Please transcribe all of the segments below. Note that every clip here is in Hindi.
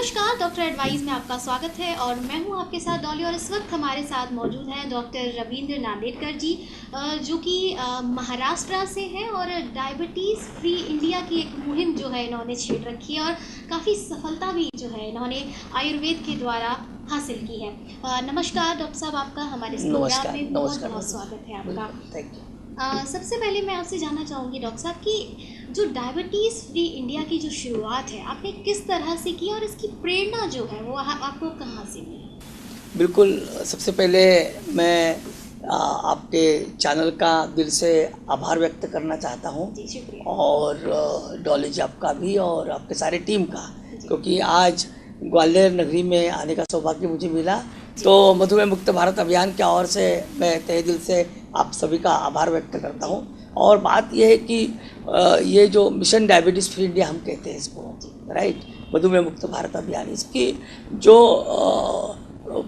नमस्कार, डॉक्टर एडवाइस में आपका स्वागत है और मैं हूं आपके साथ डॉली। और इस वक्त हमारे साथ मौजूद हैं डॉक्टर रविंद्र नांदेड़कर जी, जो कि महाराष्ट्र से हैं और डायबिटीज़ फ्री इंडिया की एक मुहिम जो है इन्होंने छेड़ रखी है और काफ़ी सफलता भी जो है इन्होंने आयुर्वेद के द्वारा हासिल की है। नमस्कार डॉक्टर साहब, आपका हमारे इस प्रोग्राम में बहुत बहुत स्वागत है आपका। Thank you. सबसे पहले मैं आपसे जानना चाहूँगी डॉक्टर साहब कि जो डायबिटीज़ फ्री इंडिया की जो शुरुआत है आपने किस तरह से की और इसकी प्रेरणा जो है वो आपको कहाँ से मिली? बिल्कुल, सबसे पहले मैं आपके चैनल का दिल से आभार व्यक्त करना चाहता हूँ जी शुक्रिया। और डॉली जी आपका भी और आपके सारे टीम का, क्योंकि आज ग्वालियर नगरी में आने का सौभाग्य मुझे मिला। तो मधुमेह मुक्त भारत अभियान की ओर से मैं तहे दिल से आप सभी का आभार व्यक्त करता हूँ। और बात यह है कि ये जो मिशन डायबिटीज़ फ्री इंडिया हम कहते हैं इसको, राइट, मधुमेह मुक्त भारत अभियान, इसकी जो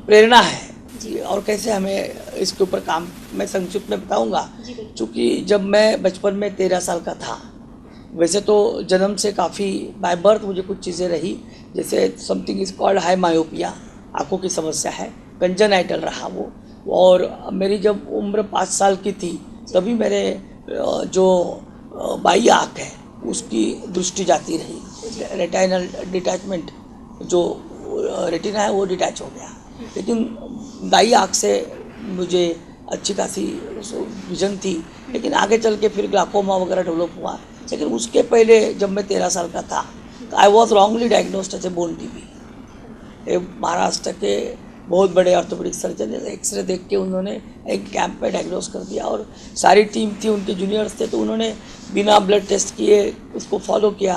प्रेरणा है और कैसे हमें इसके ऊपर काम मैं संक्षिप्त में बताऊंगा। चूँकि जब मैं बचपन में 13 साल का था, वैसे तो जन्म से काफ़ी बाय बर्थ मुझे कुछ चीज़ें रही, जैसे something is called high myopia, आँखों की समस्या है, कंजनाइटल रहा वो। और मेरी जब उम्र 5 साल की थी तभी मेरे जो बाई आँख है उसकी दृष्टि जाती रही, रेटाइनल डिटैचमेंट, जो रेटिना है वो डिटैच हो गया। लेकिन दाई आँख से मुझे अच्छी खासी विजन थी, लेकिन आगे चल के फिर ग्लाकोमा वगैरह डेवलप हुआ। लेकिन उसके पहले जब मैं 13 साल का था तो I was wrongly diagnosed as a bone TB. Maharashtra के बहुत बड़े ऑर्थोपेडिक सर्जन एक्सरे देख के उन्होंने एक कैंप में डायग्नोस कर दिया और सारी टीम थी, उनके जूनियर्स थे, तो उन्होंने बिना ब्लड टेस्ट किए उसको फॉलो किया।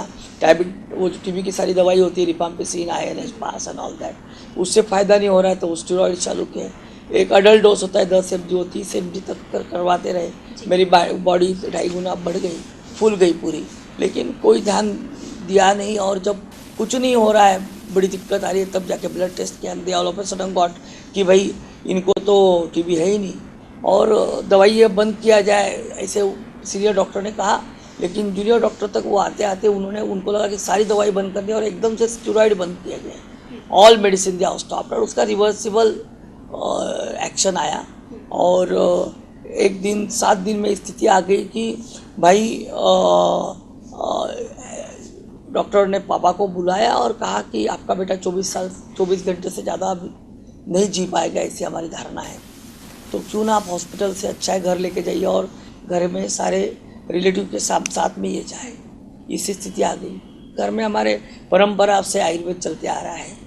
वो जो टीबी की सारी दवाई होती है, rifampicin, INS pass and all that, उससे फ़ायदा नहीं हो रहा है तो स्टेरॉइड चालू किए। एक अडल्ट डोज होता है 10 mg, वो 30 mg तक करवाते रहे। मेरी बॉडी 2.5 गुना बढ़ गई, फूल गई पूरी, लेकिन कोई ध्यान दिया नहीं। और जब कुछ नहीं हो रहा है, बड़ी दिक्कत आ रही है, तब जाके ब्लड टेस्ट किया, they all of a sudden got कि भाई इनको तो टीबी है ही नहीं और दवाई ये बंद किया जाए, ऐसे सीनियर डॉक्टर ने कहा। लेकिन जूनियर डॉक्टर तक वो आते आते उनको लगा कि सारी दवाई बंद कर दी और एकदम से स्टेरॉइड बंद किया गया, all medicine they are stopped, और उसका रिवर्सिबल एक्शन आया। और एक दिन 7 दिन में स्थिति आ गई कि भाई डॉक्टर ने पापा को बुलाया और कहा कि आपका बेटा 24 घंटे से ज़्यादा नहीं जी पाएगा, ऐसी हमारी धारणा है, तो क्यों ना आप हॉस्पिटल से अच्छा है घर लेके जाइए और घर में सारे रिलेटिव के साथ में ये जाए। इसी स्थिति आ गई। घर में हमारे परंपरा से आयुर्वेद चलते आ रहा है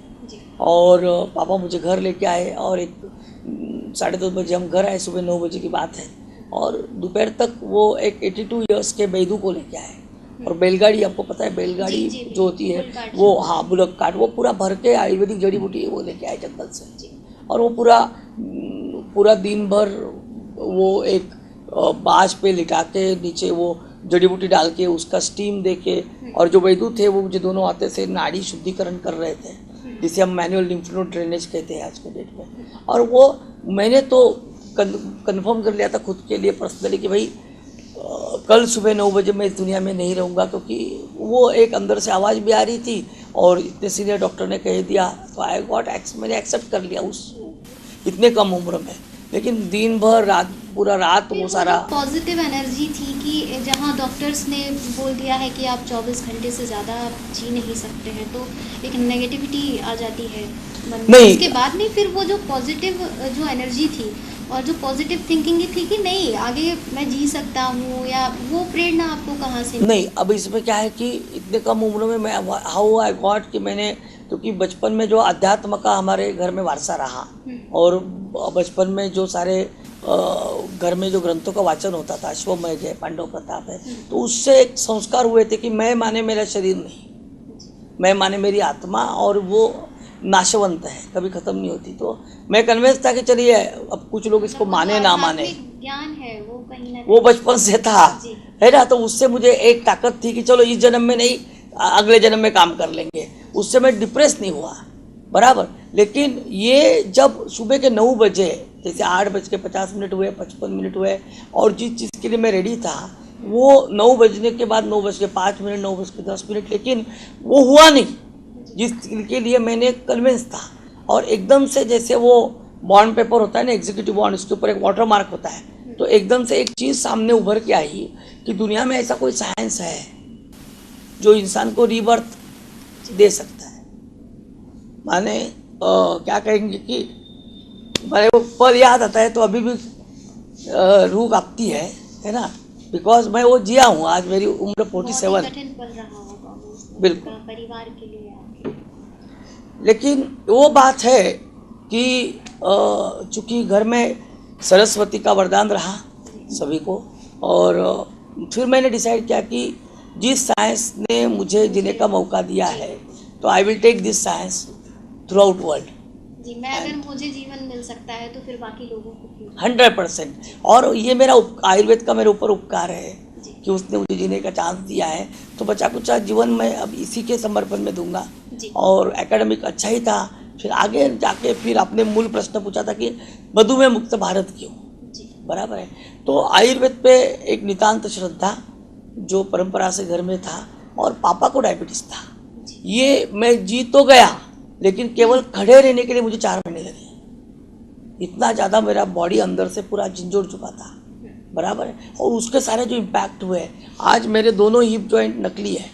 और पापा मुझे घर लेके आए और 10:30 बजे हम घर आए, सुबह 9 बजे की बात है, और दोपहर तक वो एक 82 ईयर्स के बैदू को लेके आए। और बैलगाड़ी, आपको पता है बैलगाड़ी जो होती है वो, हाँ, बुलक कार्ट, वो पूरा भर के आयुर्वेदिक जड़ी बूटी वो लेके आए जंगल से। और वो पूरा दिन भर वो एक बाँस पे लिटा के नीचे वो जड़ी बूटी डाल के उसका स्टीम दे के, और जो वैद्य थे वो मुझे दोनों हाथे से नाड़ी शुद्धिकरण कर रहे थे, जिसे हम मैनुअल लिम्फ नोड ड्रेनेज कहते हैं आज के डेट में। और वो मैंने तो कंफर्म कर लिया था खुद के लिए पर्सनली कि भाई कल सुबह 9 बजे मैं इस दुनिया में नहीं रहूँगा, क्योंकि वो एक अंदर से आवाज़ भी आ रही थी और इतने सीनियर डॉक्टर ने कह दिया तो मैंने एक्सेप्ट कर लिया उस इतने कम उम्र में। लेकिन दिन भर पूरा रात वो सारा पॉजिटिव एनर्जी थी कि जहाँ डॉक्टर्स ने बोल दिया है कि आप 24 घंटे से ज़्यादा जी नहीं सकते हैं, तो एक नेगेटिविटी आ जाती है मन में। उसके बाद में फिर वो जो पॉजिटिव जो एनर्जी थी और जो पॉजिटिव थिंकिंग थी कि नहीं आगे मैं जी सकता हूँ, या वो प्रेरणा आपको कहाँ से मिली? नहीं, अब इसमें क्या है कि इतने कम उम्र में मैं हाउ आई गॉट कि मैंने, क्योंकि बचपन में जो अध्यात्म का हमारे घर में वारसा रहा और बचपन में जो सारे घर में जो ग्रंथों का वाचन होता था, अश्वमेध है, पांडव प्रताप है, तो उससे एक संस्कार हुए थे कि मैं माने मेरा शरीर नहीं, मैं माने मेरी आत्मा, और वो नाशवंत है, कभी ख़त्म नहीं होती। तो मैं कन्विंस था कि चलिए अब कुछ लोग इसको माने ना माने, ज्ञान है वो कहीं ना वो बचपन से था, है ना, तो उससे मुझे एक ताकत थी कि चलो इस जन्म में नहीं अगले जन्म में काम कर लेंगे। उससे मैं डिप्रेस नहीं हुआ, बराबर। लेकिन ये जब सुबह के 9 बजे, जैसे 8:50 हुए, 55 हुए, और जिस चीज़ के लिए मैं रेडी था वो 9 बजने के बाद 9:05, 9:10, लेकिन वो हुआ नहीं। जिसके लिए मैंने कन्विंस था, और एकदम से जैसे वो बॉन्ड पेपर होता है ना, एग्जीक्यूटिव बॉन्ड, उसके ऊपर एक वाटर मार्क होता है, तो एकदम से एक चीज़ सामने उभर के आई कि दुनिया में ऐसा कोई साइंस है जो इंसान को रीबर्थ दे सकता है। माने क्या कहेंगे कि मेरे वो पल याद आता है तो अभी भी रूह कांपती है ना, बिकॉज मैं वो जिया हूँ। आज मेरी उम्र 47। कठिन पल रहा होगा वो बिल्कुल परिवार के लिए आपके। लेकिन वो बात है कि चूंकि घर में सरस्वती का वरदान रहा सभी को, और फिर मैंने डिसाइड किया कि जिस साइंस ने मुझे जीने का मौका दिया है तो I will take this science throughout world. जी, मैं अगर मुझे जीवन मिल सकता है तो फिर बाकी लोगों को भी। 100%। और ये मेरा आयुर्वेद का मेरे ऊपर उपकार है कि उसने मुझे जीने का चांस दिया है, तो बचा कुचा जीवन मैं अब इसी के समर्पण में दूंगा। और एकेडमिक अच्छा ही था, फिर आगे जाके फिर आपने मूल प्रश्न पूछा था कि मधुमेह मुक्त भारत क्यों, बराबर है। तो आयुर्वेद पे एक नितांत श्रद्धा जो परंपरा से घर में था, और पापा को डायबिटीज था, ये मैं जीत तो गया लेकिन केवल खड़े रहने के लिए मुझे 4 महीने लगे। इतना ज़्यादा मेरा बॉडी अंदर से पूरा झंझोड़ चुका था, बराबर है। और उसके सारे जो इम्पैक्ट हुए, आज मेरे दोनों हिप जॉइंट नकली है।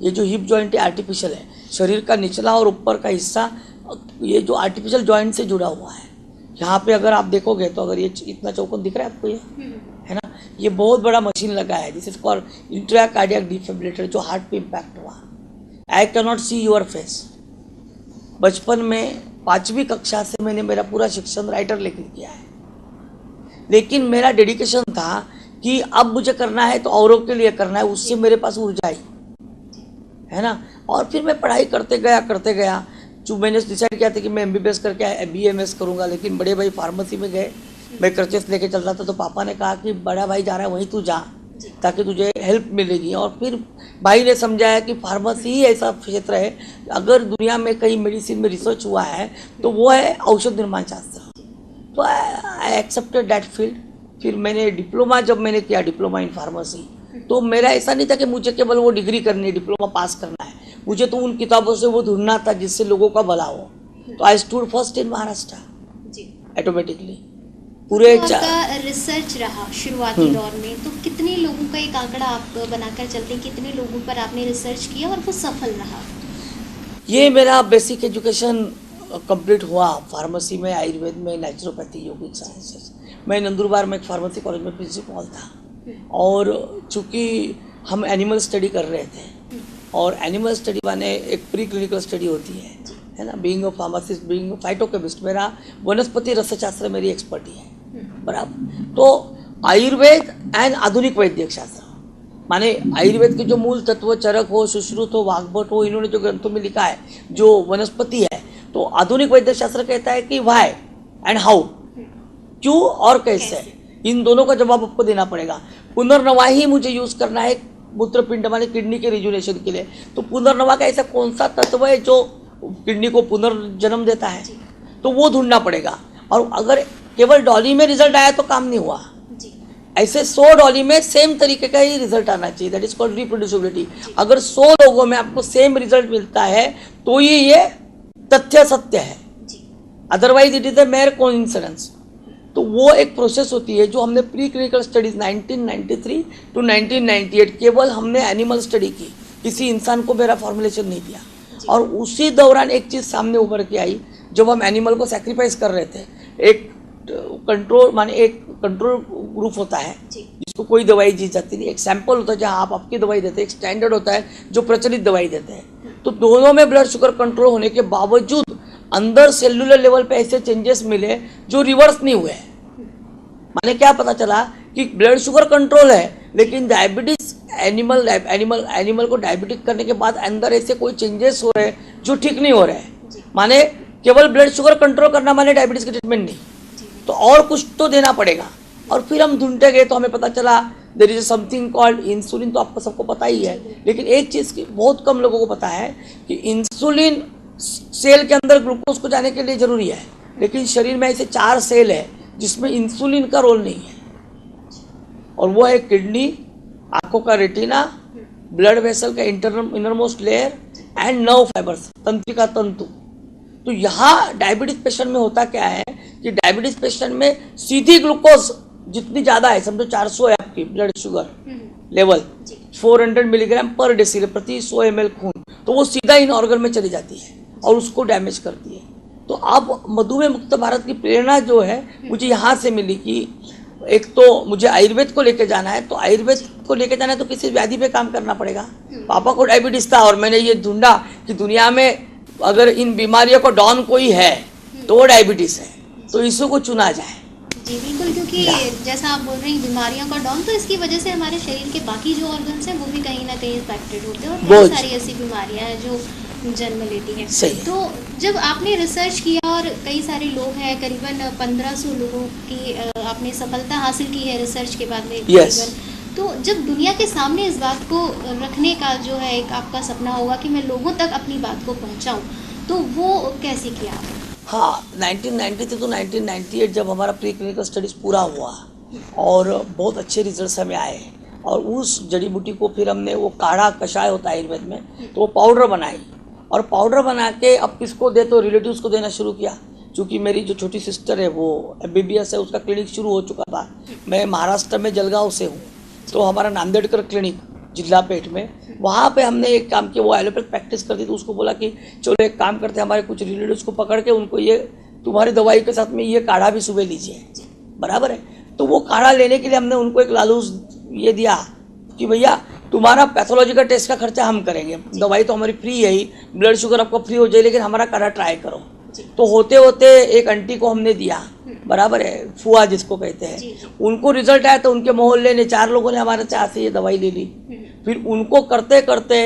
ये जो हिप जॉइंट है आर्टिफिशियल है, शरीर का निचला और ऊपर का हिस्सा ये जो आर्टिफिशियल जॉइंट से जुड़ा हुआ है। यहाँ पे अगर आप देखोगे तो अगर ये इतना चौकोन दिख रहा है आपको, ये है ना, ये बहुत बड़ा मशीन लगा है, this is called intracardiac defibrillator, जो हार्ट पे इम्पैक्ट हुआ। I can not see your face. बचपन में 5वीं कक्षा से मैंने मेरा पूरा शिक्षण राइटर लेकर किया है, लेकिन मेरा डेडिकेशन था कि अब मुझे करना है तो औरों के लिए करना है, उससे मेरे पास ऊर्जा आई, है ना। और फिर मैं पढ़ाई करते गया। जो मैंने डिसाइड किया था कि मैं MBBS करके BMS करूँगा, लेकिन बड़े भाई फार्मेसी में गए, मैं क्रचेस लेके चल रहा था, तो पापा ने कहा कि बड़ा भाई जा रहा है वहीं तू जा ताकि तुझे हेल्प मिलेगी। और फिर भाई ने समझाया कि फार्मेसी ही ऐसा क्षेत्र है, अगर दुनिया में कहीं मेडिसिन में रिसर्च हुआ है तो वो है औषध निर्माण शास्त्र। तो आई एक्सेप्टेड दैट फील्ड। फिर मैंने डिप्लोमा, जब मैंने किया डिप्लोमा इन फार्मेसी, तो मेरा ऐसा नहीं था कि मुझे केवल वो डिग्री करनी है, डिप्लोमा पास करना है, मुझे तो उन किताबों से वो ढूंढना था जिससे लोगों का भला हो। तो I stood first in Maharashtra automatically. पूरे तो आपका रिसर्च रहा शुरुआती दौर में, तो कितने लोगों का एक आंकड़ा आप बनाकर चलते हैं, कितने लोगों पर आपने रिसर्च किया और वो सफल रहा? ये मेरा बेसिक एजुकेशन कंप्लीट हुआ फार्मेसी में, आयुर्वेद में, नेचुरोपैथी, योगिक साइंसेस। मैं नंदुरबार में एक फार्मेसी कॉलेज में प्रिंसिपल था, और चूँकि हम एनिमल स्टडी कर रहे थे, और एनिमल स्टडी माने एक प्री क्लिनिकल स्टडी होती है ना। Being a pharmacist, being a phytochemist, मेरा वनस्पति रसशास्त्र मेरी एक्सपर्टी है, बराबर। तो आयुर्वेद एंड आधुनिक वैद्यक शास्त्र, माने आयुर्वेद के जो मूल तत्व चरक हो, सुश्रुत हो, वाग्भट हो, इन्होंने जो ग्रंथों में लिखा है जो वनस्पति है, तो आधुनिक वैद्यक शास्त्र कहता है कि व्हाई एंड हाउ, क्यों और कैसे, इन दोनों का जवाब आपको देना पड़ेगा। पुनर्नवा ही मुझे यूज करना है मूत्रपिंड माने किडनी के रिजुनेशन के लिए। तो पुनर्नवा का ऐसा कौन सा तत्व है जो किडनी को पुनर्जन्म देता है, तो वो ढूंढना पड़ेगा। और अगर केवल डॉली में रिजल्ट आया तो काम नहीं हुआ, ऐसे 100 डॉली में सेम तरीके का ही रिजल्ट आना चाहिए, दैट इज कॉल्ड रिप्रोड्यूसिबिलिटी। अगर 100 लोगों में आपको सेम रिजल्ट मिलता है तो ये तथ्य सत्य है, otherwise it is a mayor coincidence. तो वो एक प्रोसेस होती है जो हमने प्री क्लिनिकल स्टडीज 1993 टू 1998 केवल हमने एनिमल स्टडी की, किसी इंसान को मेरा फॉर्मुलेशन नहीं दिया। और उसी दौरान एक चीज़ सामने उभर के आई, जब हम एनिमल को सैक्रिफाइस कर रहे थे, एक कंट्रोल माने एक कंट्रोल ग्रुप होता है जिसको कोई दवाई दी जाती नहीं, एक सैंपल होता है जहाँ आप आपकी दवाई देते हैं, एक स्टैंडर्ड होता है जो प्रचलित दवाई देते हैं। तो दोनों में ब्लड शुगर कंट्रोल होने के बावजूद अंदर सेलुलर लेवल पे ऐसे चेंजेस मिले जो रिवर्स नहीं हुए। माने क्या पता चला कि ब्लड शुगर कंट्रोल है, लेकिन डायबिटीज एनिमल को डायबिटिक करने के बाद अंदर ऐसे कोई चेंजेस हो रहे हैं जो ठीक नहीं हो रहे हैं। माने केवल ब्लड शुगर कंट्रोल करना माने डायबिटीज की ट्रीटमेंट नहीं, तो और कुछ तो देना पड़ेगा। और फिर हम ढूंढते गए तो हमें पता चला there is something called insulin. तो आपको सबको पता ही है, लेकिन एक चीज़ की बहुत कम लोगों को पता है कि इंसुलिन सेल के अंदर ग्लूकोज को जाने के लिए जरूरी है, लेकिन शरीर में ऐसे 4 सेल है जिसमें इंसुलिन का रोल नहीं है, और वो है किडनी, आंखों का रेटिना, ब्लड वेसल का innermost layer, and nerve fibres, तंत्रिका तंतु। तो यहाँ डायबिटीज पेशेंट में होता क्या है कि डायबिटीज पेशेंट में सीधी ग्लूकोज जितनी ज़्यादा है, समझो 400 है आपकी ब्लड शुगर लेवल, 400 मिलीग्राम पर डेसीलिटर प्रति 100 ml खून, तो वो सीधा इन ऑर्गन में चली जाती है और उसको डैमेज करती है। तो अब मधुमेह मुक्त भारत की प्रेरणा जो है मुझे यहाँ से मिली कि एक तो मुझे आयुर्वेद को लेके जाना है, तो आयुर्वेद को लेके जाना है तो किसी व्याधि पे काम करना पड़ेगा। पापा को डायबिटीज था और मैंने ये ढूंढा कि दुनिया में अगर इन बीमारियों को डॉन कोई है तो वो डायबिटीज है, तो इसी को चुना जाए। जी बिल्कुल, क्योंकि जैसा आप बोल रहे हैं बीमारियों का डॉन, तो इसकी वजह से हमारे शरीर के बाकी जो ऑर्गन्स हैं वो भी कहीं ना कहीं इम्पैक्टेड होते हैं और बहुत सारी ऐसी बीमारियां हैं जो जन्म लेती हैं। तो जब आपने रिसर्च किया और कई सारे लोग हैं, करीबन 1500 लोगों की आपने सफलता हासिल की है रिसर्च के बाद में करीबन, तो जब दुनिया के सामने इस बात को रखने का जो है एक आपका सपना होगा कि मैं लोगों तक अपनी बात को पहुंचाऊं, तो वो कैसे किया आपने? हाँ, 1993 to 1998 जब हमारा प्री क्लिनिकल स्टडीज पूरा हुआ और बहुत अच्छे रिजल्ट्स हमें आए, और उस जड़ी बूटी को फिर हमने वो काढ़ा कषाय होता है आयुर्वेद में, तो वो पाउडर बनाई और पाउडर बना के अब किसको दे तो रिलेटिव्स को देना शुरू किया। क्योंकि मेरी जो छोटी सिस्टर है वो MBBS है, उसका क्लिनिक शुरू हो चुका था। मैं महाराष्ट्र में जलगांव से हूँ, तो हमारा नांदेड़कर क्लिनिक जिला पेट में, वहाँ पे हमने एक काम किया, वो एलोपैथ प्रैक्टिस करती, तो उसको बोला कि चलो एक काम करते हैं, हमारे कुछ रिलेटिव्स को पकड़ के उनको ये तुम्हारी दवाई के साथ में ये काढ़ा भी सुबह लीजिए, बराबर है। तो वो काढ़ा लेने के लिए हमने उनको एक लालूस ये दिया कि भैया तुम्हारा पैथोलॉजी का टेस्ट का खर्चा हम करेंगे, दवाई तो हमारी फ्री है ही, ब्लड शुगर आपका फ्री हो जाए, लेकिन हमारा काढ़ा ट्राई करो। तो होते होते एक आंटी को हमने दिया, बराबर है, फुआ जिसको कहते हैं, उनको रिजल्ट आया तो उनके मोहल्ले ने 4 लोगों ने हमारे चाह से ये दवाई ले ली। फिर उनको करते करते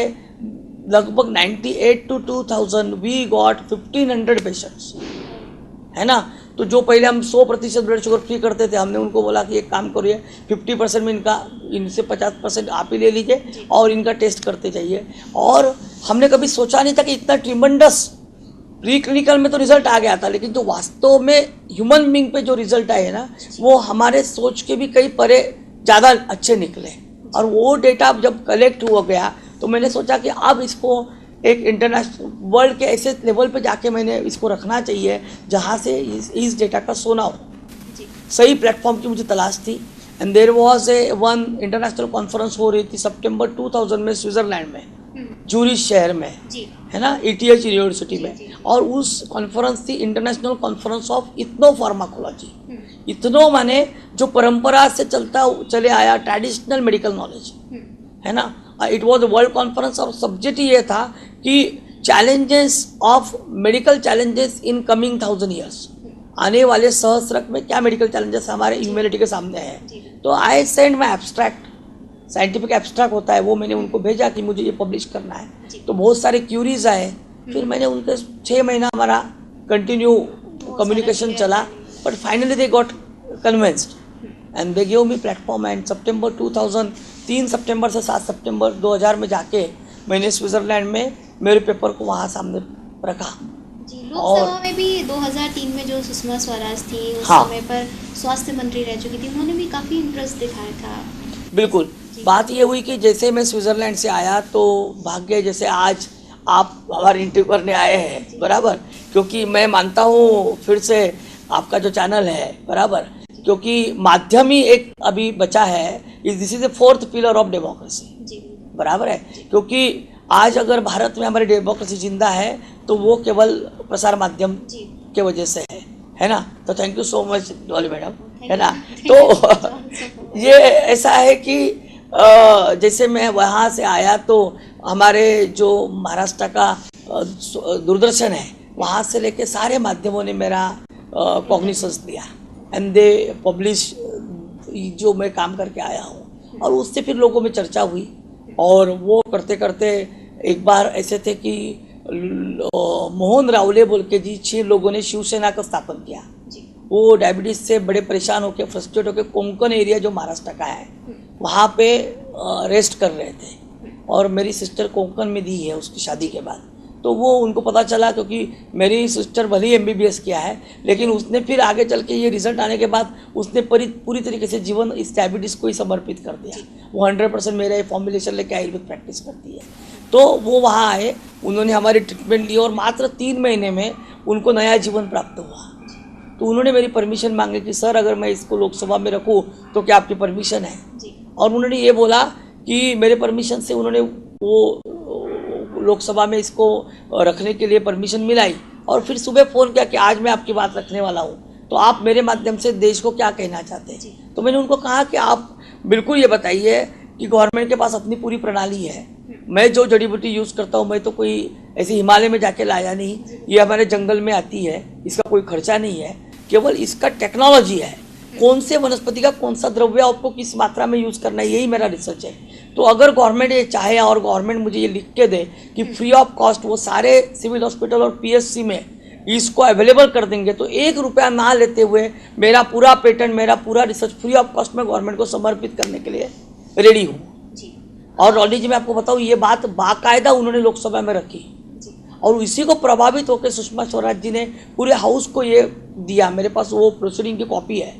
लगभग 98 to 2000 वी गॉट 1500 पेशेंट्स, है ना। तो जो पहले हम 100% ब्लड शुगर फ्री करते थे, हमने उनको बोला कि एक काम करिए 50% में इनसे 50% आप ही ले लीजिए और इनका टेस्ट करते जाइए। और हमने कभी सोचा नहीं था कि इतना ट्रिमेंडस प्री क्लिनिकल में तो रिजल्ट आ गया था, लेकिन जो वास्तव में ह्यूमन बीइंग पे जो रिजल्ट आए ना, वो हमारे सोच के भी कई परे ज़्यादा अच्छे निकले। और वो डेटा जब कलेक्ट हो गया तो मैंने सोचा कि अब इसको एक इंटरनेशनल वर्ल्ड के ऐसे लेवल पे जाके मैंने इसको रखना चाहिए जहाँ से इस डेटा का सोना हो। सही प्लेटफॉर्म की मुझे तलाश थी, and there was a one international conference हो रही थी सितंबर 2000 में स्विट्जरलैंड में, जूरिच शहर में, है ना, ETH यूनिवर्सिटी में। और उस कॉन्फ्रेंस थी international conference of ethno pharmacology. Ethno माने जो परंपरा से चले आया ट्रेडिशनल मेडिकल नॉलेज, है ना। इट वॉज वर्ल्ड कॉन्फ्रेंस और सब्जेक्ट ये था कि challenges of medical challenges in coming 1000 years, आने वाले सहस्रक में क्या मेडिकल चैलेंजेस हमारे ह्यूमैनिटी के सामने हैं। तो I send my abstract, scientific abstract होता है वो, मैंने उनको भेजा कि मुझे ये पब्लिश करना है। तो बहुत सारे क्यूरीज आए, फिर मैंने उनके 6 महीना हमारा कंटिन्यू कम्युनिकेशन चला, but finally they got convinced and they give me platform. And सितंबर 2000, 3 सितंबर से 7 सितंबर 2000 में जाके मैंने स्विट्जरलैंड में मेरे पेपर को वहाँ सामने रखा। लोकसभा में भी 2003 में जो सुषमा स्वराज थी उस समय पर स्वास्थ्य मंत्री रह चुकी थी, उन्होंने भी काफ़ी इंटरेस्ट दिखाया था। बिल्कुल, बात ये हुई कि जैसे मैं स्विट्जरलैंड से आया तो भाग्य जैसे आज आप हमारे इंटरव्यू करने आए हैं, बराबर, क्योंकि मैं मानता हूँ फिर से आपका जो चैनल है, बराबर, क्योंकि माध्यम ही एक अभी बचा है, this is the 4th pillar of democracy, बराबर है। क्योंकि आज अगर भारत में हमारी डेमोक्रेसी जिंदा है तो वो केवल प्रसार माध्यम के वजह से है ना। तो thank you so much Dolly madam, है ना। तो ये ऐसा है कि जैसे मैं वहाँ से आया तो हमारे जो महाराष्ट्र का दूरदर्शन है वहाँ से लेके सारे माध्यमों ने मेरा कॉग्निसेंस लिया एंड दे पब्लिश जो मैं काम करके आया हूँ। और उससे फिर लोगों में चर्चा हुई, और वो करते करते एक बार ऐसे थे कि मोहन रावले बोल के जी 6 लोगों ने शिवसेना का स्थापन किया। वो डायबिटीज से बड़े परेशान होकर फ्रस्ट्रेट होकर कोंकण एरिया जो महाराष्ट्र का है वहाँ पे रेस्ट कर रहे थे, और मेरी सिस्टर कोंकण में दी है उसकी शादी के बाद। तो वो उनको पता चला, क्योंकि मेरी सिस्टर भले ही MBBS किया है, लेकिन उसने फिर आगे चल के ये रिजल्ट आने के बाद उसने पूरी तरीके से जीवन इस डायबिटीज़ को ही समर्पित कर दिया। वो 100% मेरा फॉर्मुलेशन लेके आयुर्वेद प्रैक्टिस करती है। तो वो वहाँ आए उन्होंने हमारी ट्रीटमेंट ली और मात्र 3 महीने में उनको नया जीवन प्राप्त हुआ। तो उन्होंने मेरी परमिशन मांगी कि सर अगर मैं इसको लोकसभा में रखूँ तो क्या आपकी परमिशन है? और उन्होंने ये बोला कि मेरे परमिशन से उन्होंने वो लोकसभा में इसको रखने के लिए परमिशन मिलाई। और फिर सुबह फ़ोन किया कि आज मैं आपकी बात रखने वाला हूँ, तो आप मेरे माध्यम से देश को क्या कहना चाहते हैं? तो मैंने उनको कहा कि आप बिल्कुल ये बताइए कि गवर्नमेंट के पास अपनी पूरी प्रणाली है। मैं जो जड़ी बूटी यूज़ करता हूँ, मैं तो कोई ऐसे हिमालय में जाके लाया नहीं, ये हमारे जंगल में आती है, इसका कोई खर्चा नहीं है, केवल इसका टेक्नोलॉजी है, कौन से वनस्पति का कौन सा द्रव्य आपको किस मात्रा में यूज़ करना है, यही मेरा रिसर्च है। तो अगर गवर्नमेंट ये चाहे और गवर्नमेंट मुझे ये लिख के दे कि फ्री ऑफ कॉस्ट वो सारे सिविल हॉस्पिटल और पीएचसी में इसको अवेलेबल कर देंगे, तो 1 रुपया ना लेते हुए मेरा पूरा पेटेंट, मेरा पूरा रिसर्च फ्री ऑफ कॉस्ट में गवर्नमेंट को समर्पित करने के लिए रेडी हूँ। और रॉली जी मैं आपको बताऊँ, ये बात बाकायदा उन्होंने लोकसभा में रखी और इसी को प्रभावित होकर सुषमा स्वराज जी ने पूरे हाउस को ये दिया। मेरे पास वो प्रोसीडिंग की कॉपी है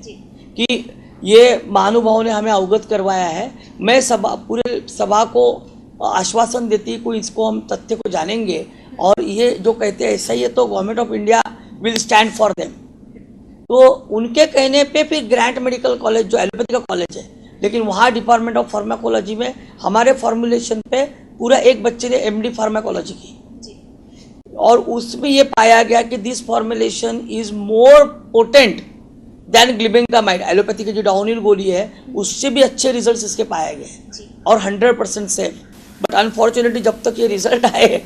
कि ये महानुभावों ने हमें अवगत करवाया है। मैं पूरे सभा को आश्वासन देती कोई इसको हम तथ्य को जानेंगे और ये जो कहते हैं ऐसा ही है तो government of India will stand for them. तो उनके कहने पे फिर ग्रांट मेडिकल कॉलेज जो एलोपैथी का कॉलेज है, लेकिन वहाँ डिपार्टमेंट ऑफ फार्माकोलॉजी में हमारे फॉर्मुलेशन पे पूरा एक बच्चे ने एमडी फार्माकोलॉजी की और उसमें ये पाया गया कि this formulation is more potent than glibenclamide. Allopathy की जो डाउनिल गोली है उससे भी अच्छे रिजल्ट्स इसके पाए गए और 100% सेफ। बट अनफॉर्चुनेटली जब तक ये रिजल्ट आए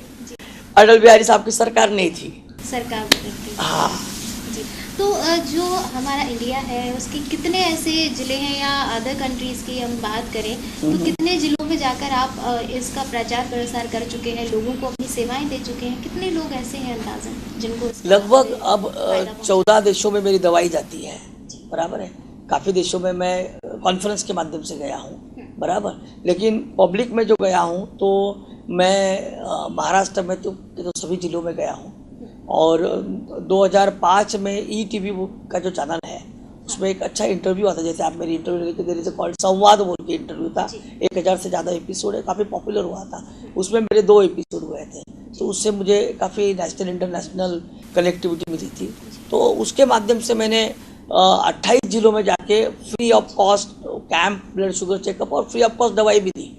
अटल बिहारी साहब की सरकार नहीं थी। सरकार हाँ जी। तो जो हमारा इंडिया है उसके कितने ऐसे ज़िले हैं या अदर कंट्रीज़ की हम बात करें तो कितने ज़िलों में जाकर आप इसका प्रचार प्रसार कर चुके हैं, लोगों को अपनी सेवाएं दे चुके हैं? कितने लोग ऐसे हैं अंदाज़न जिनको लगभग अब 14 देशों में मेरी दवाई जाती है, बराबर है। काफ़ी देशों में मैं कॉन्फ्रेंस के माध्यम से गया हूँ, बराबर। लेकिन पब्लिक में जो गया हूँ तो मैं महाराष्ट्र में तो सभी ज़िलों में गया हूँ और 2005 में ETV का जो चैनल है उसमें एक अच्छा इंटरव्यू आता है, जैसे आप मेरी इंटरव्यू लेके दे रहे थे, कॉल्ड संवाद बोल के इंटरव्यू था। 1000 से ज़्यादा एपिसोड है, काफ़ी पॉपुलर हुआ था। उसमें मेरे 2 एपिसोड हुए थे, तो उससे मुझे काफ़ी नेशनल इंटरनेशनल कनेक्टिविटी मिली थी। तो उसके माध्यम से मैंने 28 जिलों में जाके free of cost camp, blood sugar checkup और फ्री ऑफ कॉस्ट दवाई भी दी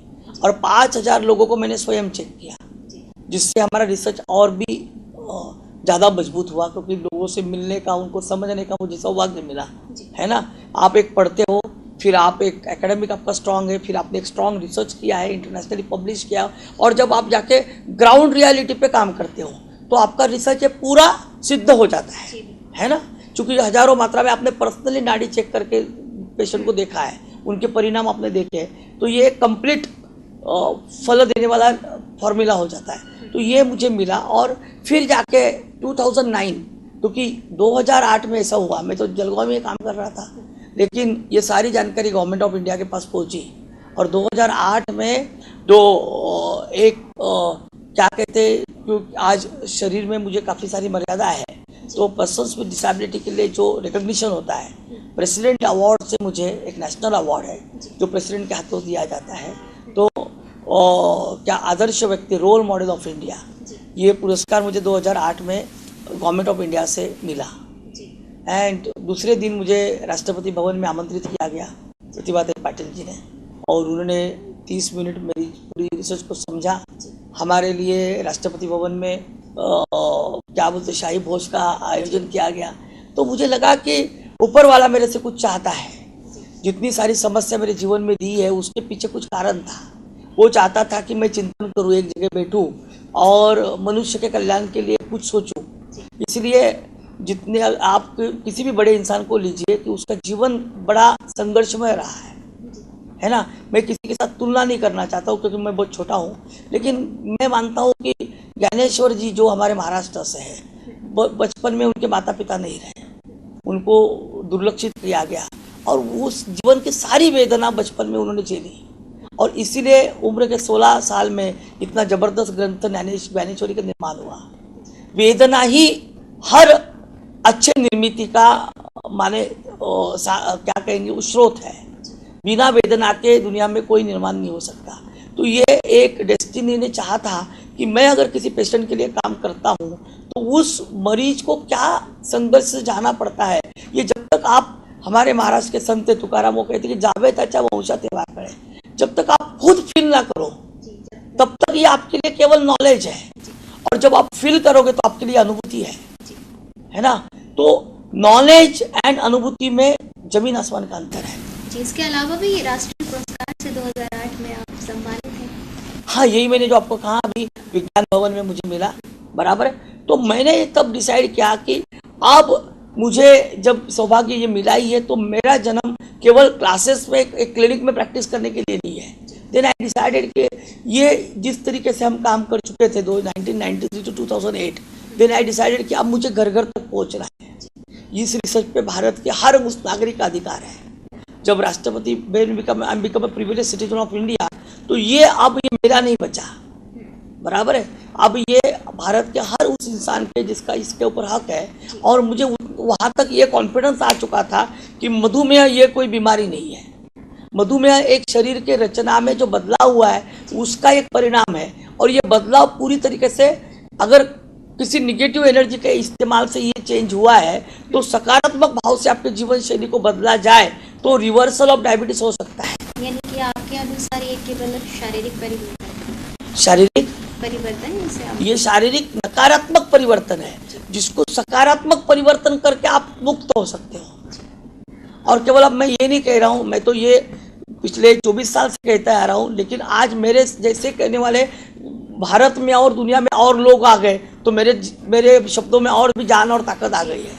और 5000 लोगों को मैंने स्वयं चेक किया, जिससे हमारा रिसर्च और भी ज़्यादा मजबूत हुआ, क्योंकि लोगों से मिलने का, उनको समझने का मुझे सौभाग्य मिला, है ना। आप एक पढ़ते हो, फिर आप एक एकेडमिक आपका स्ट्रांग है, फिर आपने एक स्ट्रांग रिसर्च किया है, इंटरनेशनली पब्लिश किया, और जब आप जाके ग्राउंड रियलिटी पे काम करते हो तो आपका रिसर्च पूरा सिद्ध हो जाता है ना। चूँकि हज़ारों मात्रा में आपने पर्सनली नाड़ी चेक करके पेशेंट को देखा है, उनके परिणाम आपने देखे हैं, तो ये कंप्लीट फल देने वाला फॉर्मूला हो जाता है। तो ये मुझे मिला और फिर जाके 2009, क्योंकि 2008 में ऐसा हुआ, मैं तो जलगांव में काम कर रहा था, लेकिन ये सारी जानकारी गवर्नमेंट ऑफ इंडिया के पास पहुंची और 2008 में जो एक क्या कहते हैं, क्योंकि आज शरीर में मुझे काफ़ी सारी मर्यादा है, तो पर्सन्स विद डिसेबिलिटी के लिए जो रिकग्निशन होता है, प्रेसिडेंट अवार्ड से मुझे एक नेशनल अवार्ड है जो प्रेसिडेंट के हाथों दिया जाता है, तो क्या आदर्श व्यक्ति, रोल मॉडल ऑफ इंडिया, ये पुरस्कार मुझे 2008 में गवर्नमेंट ऑफ इंडिया से मिला। एंड दूसरे दिन मुझे राष्ट्रपति भवन में आमंत्रित किया गया प्रतिभादेवी पाटिल जी ने, और उन्होंने 30 मिनट मेरी पूरी रिसर्च को समझा। हमारे लिए राष्ट्रपति भवन में क्या बोलते शाही भोज का आयोजन किया गया। तो मुझे लगा कि ऊपर वाला मेरे से कुछ चाहता है, जितनी सारी समस्या मेरे जीवन में दी है उसके पीछे कुछ कारण था। वो चाहता था कि मैं चिंतन करूँ, एक जगह बैठूँ और मनुष्य के कल्याण के लिए कुछ सोचूं। इसलिए जितने आप किसी भी बड़े इंसान को लीजिए कि उसका जीवन बड़ा संघर्षमय रहा है ना। मैं किसी के साथ तुलना नहीं करना चाहता हूँ क्योंकि मैं बहुत छोटा हूँ, लेकिन मैं मानता हूँ कि ज्ञानेश्वर जी जो हमारे महाराष्ट्र से है, बचपन में उनके माता पिता नहीं रहे, उनको दुर्लक्षित किया गया और उस जीवन की सारी वेदना बचपन में उन्होंने झेली, और इसीलिए उम्र के 16 साल में इतना जबरदस्त ग्रंथ ज्ञानेश्वरी का निर्माण हुआ। वेदना ही हर अच्छे निर्मिति का माने क्या कहेंगे उस स्रोत है। बिना वेदना के दुनिया में कोई निर्माण नहीं हो सकता। तो ये एक डेस्टिनी ने चाहा था कि मैं अगर किसी पेशेंट के लिए काम करता हूँ तो उस मरीज को क्या संघर्ष से जाना पड़ता है। ये जब तक आप, हमारे महाराष्ट्र के संत तुकाराम वो कहते कि जावे त्याच्या वंशात वाह करे, जब तक आप खुद फील ना करो तब तक ये आपके लिए केवल नॉलेज है, और जब आप फील करोगे तो आपके लिए अनुभूति है ना। तो नॉलेज एंड अनुभूति में जमीन आसमान का अंतर है जी। इसके अलावा भी राष्ट्रीय पुरस्कार से 2008 में आप सम्मानित हैं। हाँ, यही मैंने जो आपको कहा अभी विज्ञान भवन में मुझे मिला, बराबर है। तो मैंने तब डिसाइड किया कि अब मुझे जब सौभाग्य ये मिला ही है तो मेरा जन्म केवल क्लासेस में एक क्लिनिक में प्रैक्टिस करने के लिए नहीं है। देन आई डिसाइडेड कि ये जिस तरीके से हम काम कर चुके थे 1993 to 2008, देन आई डिसाइडेड कि अब मुझे घर घर तक पहुंचना है। इस रिसर्च पे भारत के हर उस नागरिक का अधिकार है। जब राष्ट्रपति become a privilege citizen of India, तो ये अब ये मेरा नहीं बचा, बराबर है। अब ये भारत के हर उस इंसान पे जिसका इसके ऊपर हक है, और मुझे वहाँ तक ये कॉन्फिडेंस आ चुका था कि मधुमेह ये कोई बीमारी नहीं है। मधुमेह एक शरीर के रचना में जो बदलाव हुआ है उसका एक परिणाम है, और ये बदलाव पूरी तरीके से अगर किसी निगेटिव एनर्जी के इस्तेमाल से ये चेंज हुआ है तो सकारात्मक भाव से आपके जीवन शैली को बदला जाए तो रिवर्सल ऑफ डायबिटीज हो सकता है। यानी कि आपके अनुसार ये केवल शारीरिक परिवर्तन, शारीरिक परिवर्तन, ये शारीरिक नकारात्मक परिवर्तन है जिसको सकारात्मक परिवर्तन करके आप मुक्त हो सकते हो। और केवल अब मैं ये नहीं कह रहा हूँ, मैं तो ये पिछले 24 साल से कहता आ रहा हूँ, लेकिन आज मेरे जैसे कहने वाले भारत में और दुनिया में और लोग आ गए तो मेरे शब्दों में और भी जान और ताकत आ गई है।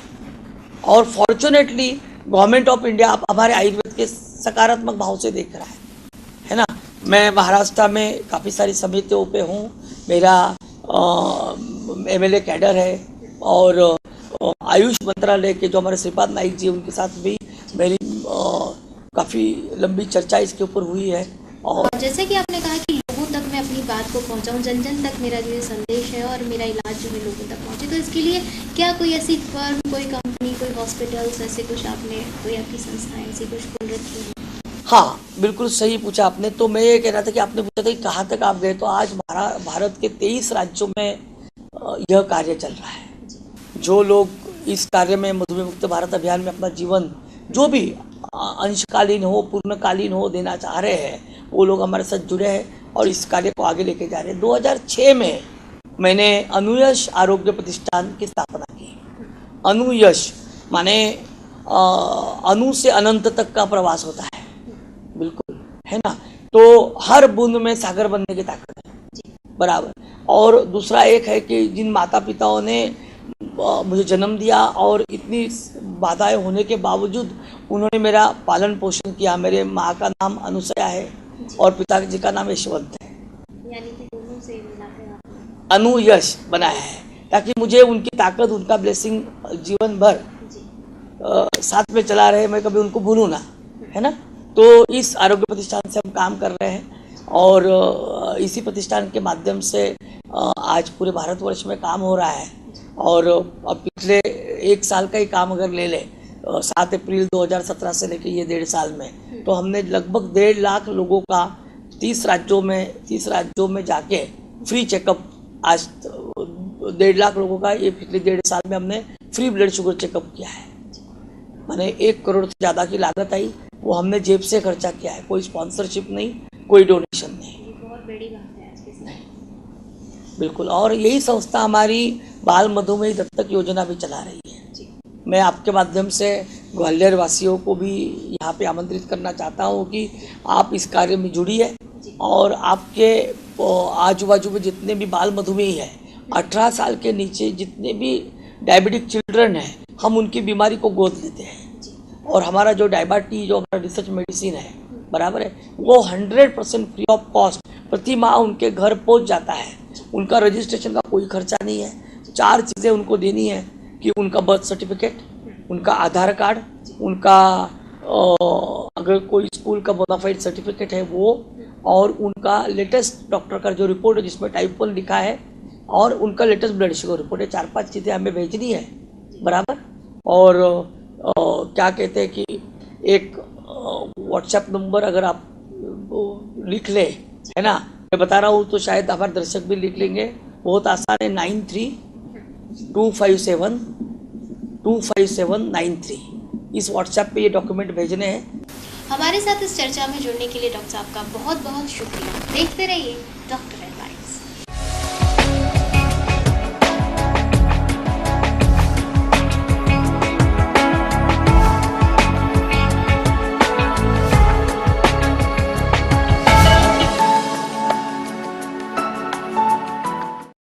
और फॉर्चुनेटली गवर्नमेंट ऑफ इंडिया हमारे आयुर्वेद के सकारात्मक भाव से देख रहा है ना। मैं महाराष्ट्र में काफ़ी सारी समितियों पे हूँ, मेरा MLA कैडर है, और आयुष मंत्रालय के जो हमारे श्रीपाद नाइक जी उनके साथ भी मेरी काफ़ी लंबी चर्चा इसके ऊपर हुई है। और जैसे कि आपने कहा कि लोगों तक मैं अपनी बात को पहुंचाऊं, जन जन तक मेरा जो संदेश है और मेरा इलाज जो है लोगों तक पहुंचे, तो इसके लिए क्या कोई ऐसी फर्म, कोई कंपनी, कोई हॉस्पिटल्स, ऐसे कुछ आपने, कोई आपकी संस्थाएं ऐसी कुछ खोल रखी है? हाँ, बिल्कुल सही पूछा आपने। तो मैं ये कह रहा था कि आपने पूछा था कि कहाँ तक आप गए, तो आज भारत के 23 राज्यों में यह कार्य चल रहा है। जो लोग इस कार्य में मधुमेह मुक्त भारत अभियान में अपना जीवन जो भी अंशकालीन हो, पूर्णकालीन हो, देना चाह रहे हैं, वो लोग हमारे साथ जुड़े हैं और इस कार्य को आगे लेके जा रहे हैं। 2006 में मैंने अनुयश आरोग्य प्रतिष्ठान की स्थापना की। अनुयश माने अनु से अनंत तक का प्रवास होता है, बिल्कुल, है ना। तो हर बूंद में सागर बनने की ताकत है, बराबर। और दूसरा एक है कि जिन माता पिताओं ने मुझे जन्म दिया और इतनी बाधाएं होने के बावजूद उन्होंने मेरा पालन पोषण किया। मेरे माँ का नाम अनुसया है और पिताजी का नाम यशवंत है, यानी कि दोनों से मिलाकर अनुयश बनाया है, ताकि मुझे उनकी ताकत, उनका ब्लेसिंग जीवन भर साथ में चला रहे, मैं कभी उनको भूलूँ ना, है ना। तो इस आरोग्य प्रतिष्ठान से हम काम कर रहे हैं और इसी प्रतिष्ठान के माध्यम से आज पूरे भारतवर्ष में काम हो रहा है। और अब पिछले 1 साल का ही काम अगर ले ले, 7 अप्रैल 2017 से लेकर ये 1.5 साल में, तो हमने लगभग 1.5 लाख लोगों का 30 राज्यों में जाके फ्री चेकअप, आज 1.5 लाख लोगों का ये पिछले 1.5 साल में हमने फ्री ब्लड शुगर चेकअप किया है। माने 1 करोड़ से ज़्यादा की लागत आई, वो हमने जेब से खर्चा किया है, कोई स्पॉन्सरशिप नहीं, कोई डोनेशन नहीं। बहुत बड़ी बात है आज के समय। बिल्कुल। और यही संस्था हमारी बाल मधुमेह दत्तक योजना भी चला रही है। मैं आपके माध्यम से ग्वालियर वासियों को भी यहाँ पे आमंत्रित करना चाहता हूँ कि आप इस कार्य में जुड़िए और आपके आजू बाजू में जितने भी बाल मधुमेही है, 18 साल के नीचे जितने भी डायबिटिक चिल्ड्रन हैं, हम उनकी बीमारी को गोद लेते हैं। और हमारा जो डायबिटीज, जो हमारा रिसर्च मेडिसिन है, बराबर है, वो 100% फ्री ऑफ कॉस्ट प्रति माह उनके घर पहुँच जाता है। उनका रजिस्ट्रेशन का कोई खर्चा नहीं है। 4 चीज़ें उनको देनी है कि उनका बर्थ सर्टिफिकेट, उनका आधार कार्ड, उनका अगर कोई स्कूल का बोनाफाइड सर्टिफिकेट है वो, और उनका लेटेस्ट डॉक्टर का जो रिपोर्ट है जिसमें टाइप 1 लिखा है, और उनका लेटेस्ट ब्लड शुगर रिपोर्ट है। 4-5 चीज़ें हमें भेजनी है, बराबर। और क्या कहते हैं कि एक व्हाट्सएप नंबर अगर आप लिख ले, है ना, मैं बता रहा हूँ तो शायद हमारे दर्शक भी लिख लेंगे, बहुत आसान है। 93-257-25793 इस व्हाट्सएप पे ये डॉक्यूमेंट भेजने हैं। हमारे साथ इस चर्चा में जुड़ने के लिए डॉक्टर साहब का बहुत बहुत शुक्रिया। देखते रहिए डॉक्टर